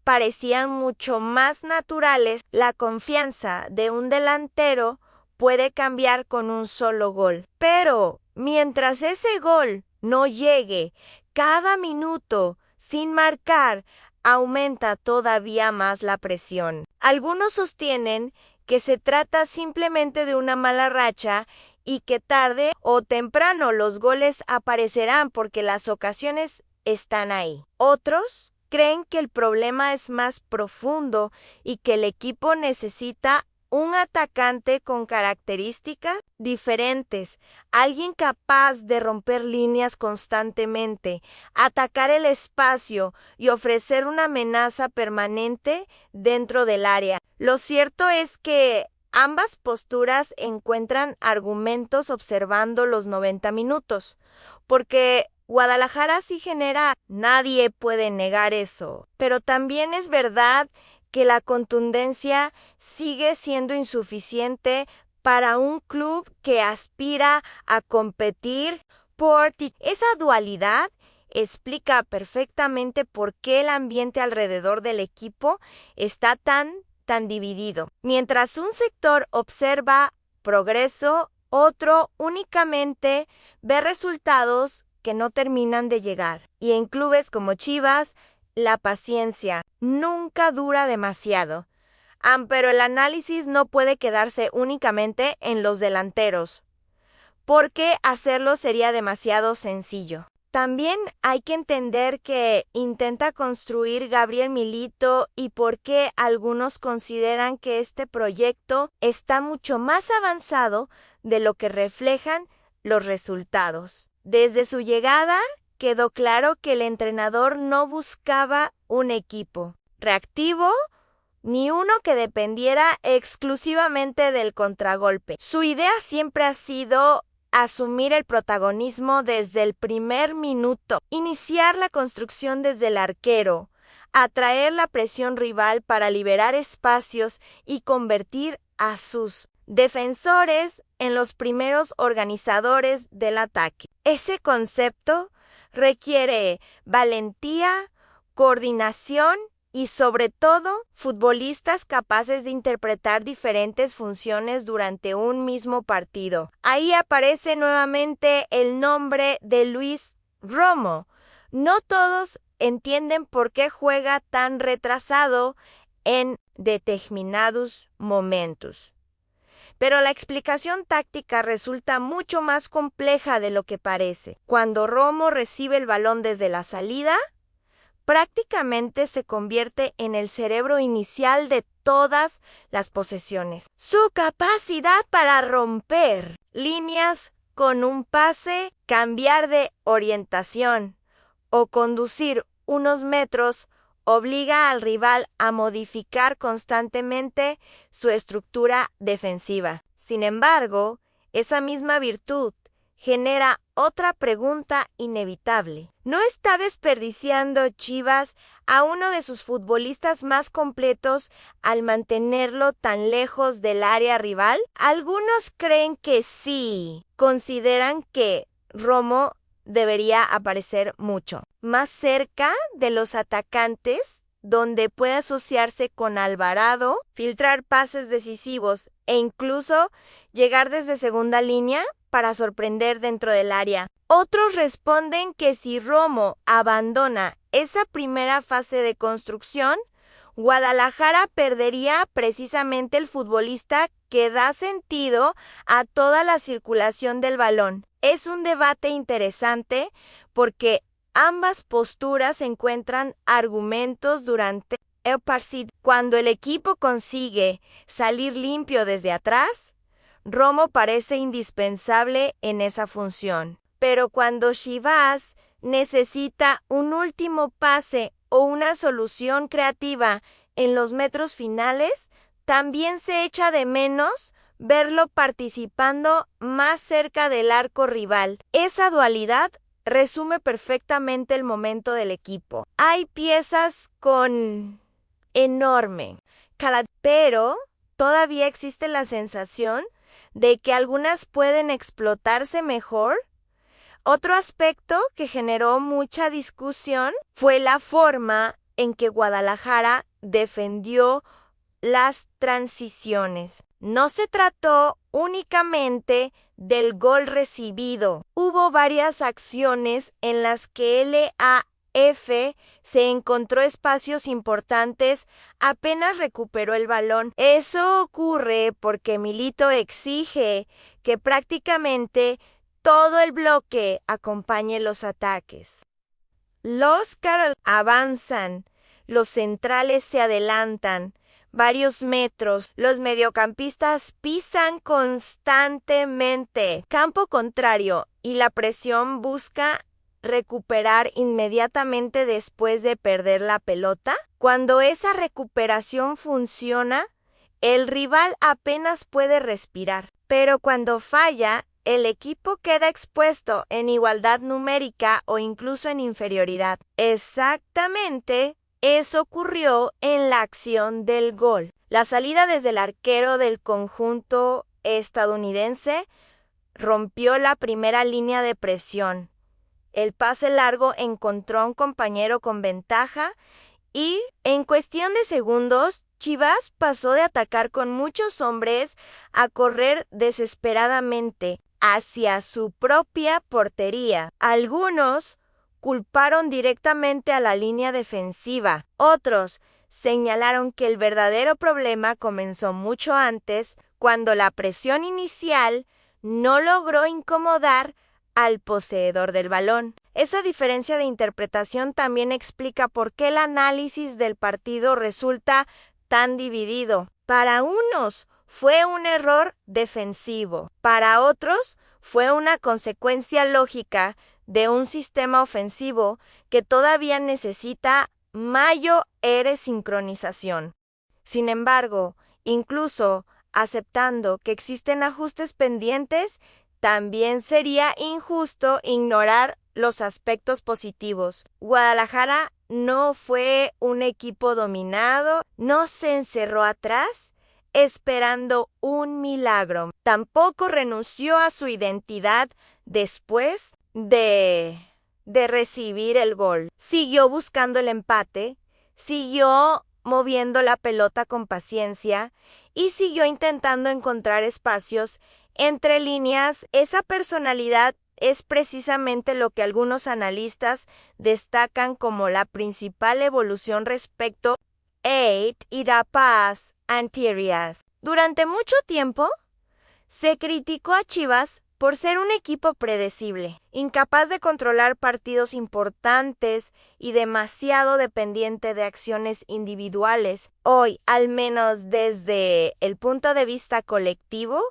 parecían mucho más naturales. La confianza de un delantero puede cambiar con un solo gol. Pero mientras ese gol no llegue, cada minuto sin marcar aumenta todavía más la presión. Algunos sostienen que se trata simplemente de una mala racha y que tarde o temprano los goles aparecerán porque las ocasiones están ahí. Otros creen que el problema es más profundo y que el equipo necesita un atacante con características diferentes, alguien capaz de romper líneas constantemente, atacar el espacio y ofrecer una amenaza permanente dentro del área. Lo cierto es que ambas posturas encuentran argumentos observando los 90 minutos, porque Guadalajara sí genera, nadie puede negar eso, pero también es verdad que la contundencia sigue siendo insuficiente para un club que aspira a competir por títulos. Esa dualidad explica perfectamente por qué el ambiente alrededor del equipo está tan dividido. Mientras un sector observa progreso, otro únicamente ve resultados que no terminan de llegar. Y en clubes como Chivas, la paciencia nunca dura demasiado. Pero el análisis no puede quedarse únicamente en los delanteros, porque hacerlo sería demasiado sencillo. También hay que entender que intenta construir Gabriel Milito y por qué algunos consideran que este proyecto está mucho más avanzado de lo que reflejan los resultados. Desde su llegada, quedó claro que el entrenador no buscaba un equipo reactivo ni uno que dependiera exclusivamente del contragolpe. Su idea siempre ha sido asumir el protagonismo desde el primer minuto, iniciar la construcción desde el arquero, atraer la presión rival para liberar espacios y convertir a sus defensores en los primeros organizadores del ataque. Ese concepto requiere valentía, coordinación y sobre todo futbolistas capaces de interpretar diferentes funciones durante un mismo partido. Ahí aparece nuevamente el nombre de Luis Romo. No todos entienden por qué juega tan retrasado en determinados momentos. Pero la explicación táctica resulta mucho más compleja de lo que parece. Cuando Romo recibe el balón desde la salida, prácticamente se convierte en el cerebro inicial de todas las posesiones. Su capacidad para romper líneas con un pase, cambiar de orientación o conducir unos metros obliga al rival a modificar constantemente su estructura defensiva. Sin embargo, esa misma virtud genera otra pregunta inevitable. ¿No está desperdiciando Chivas a uno de sus futbolistas más completos al mantenerlo tan lejos del área rival? Algunos creen que sí. Consideran que Romo debería aparecer mucho más cerca de los atacantes, donde puede asociarse con Alvarado, filtrar pases decisivos e incluso llegar desde segunda línea para sorprender dentro del área. Otros responden que si Romo abandona esa primera fase de construcción, Guadalajara perdería precisamente el futbolista que da sentido a toda la circulación del balón. Es un debate interesante porque ambas posturas encuentran argumentos durante el partido. Cuando el equipo consigue salir limpio desde atrás, Romo parece indispensable en esa función. Pero cuando Chivas necesita un último pase o una solución creativa en los metros finales, también se echa de menos verlo participando más cerca del arco rival. Esa dualidad resume perfectamente el momento del equipo. Hay piezas con enorme calidad, pero todavía existe la sensación de que algunas pueden explotarse mejor. Otro aspecto que generó mucha discusión fue la forma en que Guadalajara defendió las transiciones. No se trató únicamente del gol recibido. Hubo varias acciones en las que LAF se encontró espacios importantes apenas recuperó el balón. Eso ocurre porque Milito exige que prácticamente todo el bloque acompañe los ataques. Los Carol avanzan, los centrales se adelantan varios metros, los mediocampistas pisan constantemente campo contrario y la presión busca recuperar inmediatamente después de perder la pelota. Cuando esa recuperación funciona, el rival apenas puede respirar, pero cuando falla, el equipo queda expuesto en igualdad numérica o incluso en inferioridad. Exactamente eso ocurrió en la acción del gol. La salida desde el arquero del conjunto estadounidense rompió la primera línea de presión. El pase largo encontró a un compañero con ventaja y, en cuestión de segundos, Chivas pasó de atacar con muchos hombres a correr desesperadamente hacia su propia portería. Algunos culparon directamente a la línea defensiva. Otros señalaron que el verdadero problema comenzó mucho antes, cuando la presión inicial no logró incomodar al poseedor del balón. Esa diferencia de interpretación también explica por qué el análisis del partido resulta tan dividido. Para unos fue un error defensivo, para otros fue una consecuencia lógica de un sistema ofensivo que todavía necesita mayor sincronización. Sin embargo, incluso aceptando que existen ajustes pendientes, también sería injusto ignorar los aspectos positivos. Guadalajara no fue un equipo dominado, no se encerró atrás esperando un milagro. Tampoco renunció a su identidad después de recibir el gol. Siguió buscando el empate, siguió moviendo la pelota con paciencia y siguió intentando encontrar espacios entre líneas. Esa personalidad es precisamente lo que algunos analistas destacan como la principal evolución respecto a etapas anteriores. Durante mucho tiempo, se criticó a Chivas por ser un equipo predecible, incapaz de controlar partidos importantes y demasiado dependiente de acciones individuales. Hoy, al menos desde el punto de vista colectivo,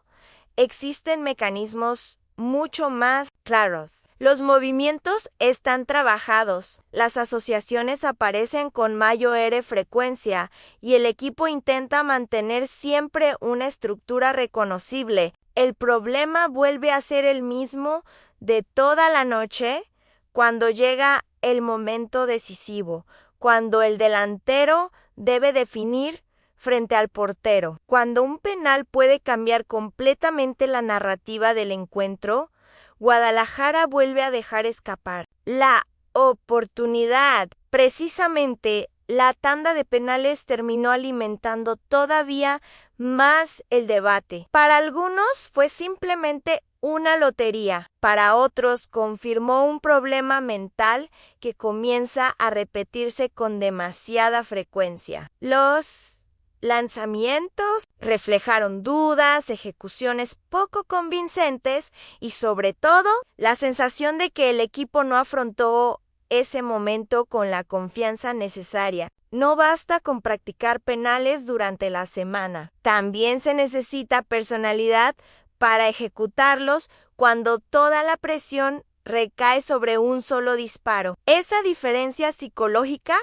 existen mecanismos mucho más claros. Los movimientos están trabajados, las asociaciones aparecen con mayor frecuencia y el equipo intenta mantener siempre una estructura reconocible. El problema vuelve a ser el mismo de toda la noche cuando llega el momento decisivo, cuando el delantero debe definir frente al portero. Cuando un penal puede cambiar completamente la narrativa del encuentro, Guadalajara vuelve a dejar escapar la oportunidad. Precisamente, la tanda de penales terminó alimentando todavía más el debate. Para algunos fue simplemente una lotería, para otros confirmó un problema mental que comienza a repetirse con demasiada frecuencia. Los lanzamientos reflejaron dudas, ejecuciones poco convincentes y sobre todo la sensación de que el equipo no afrontó ese momento con la confianza necesaria. No basta con practicar penales durante la semana. También se necesita personalidad para ejecutarlos cuando toda la presión recae sobre un solo disparo. Esa diferencia psicológica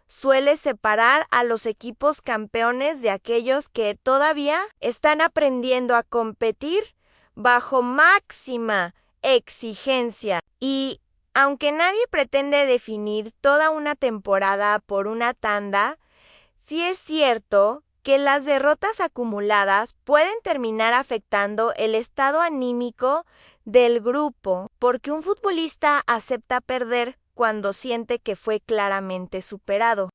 suele separar a los equipos campeones de aquellos que todavía están aprendiendo a competir bajo máxima exigencia. Y aunque nadie pretende definir toda una temporada por una tanda, sí es cierto que las derrotas acumuladas pueden terminar afectando el estado anímico del grupo, porque un futbolista acepta perder cuando siente que fue claramente superado.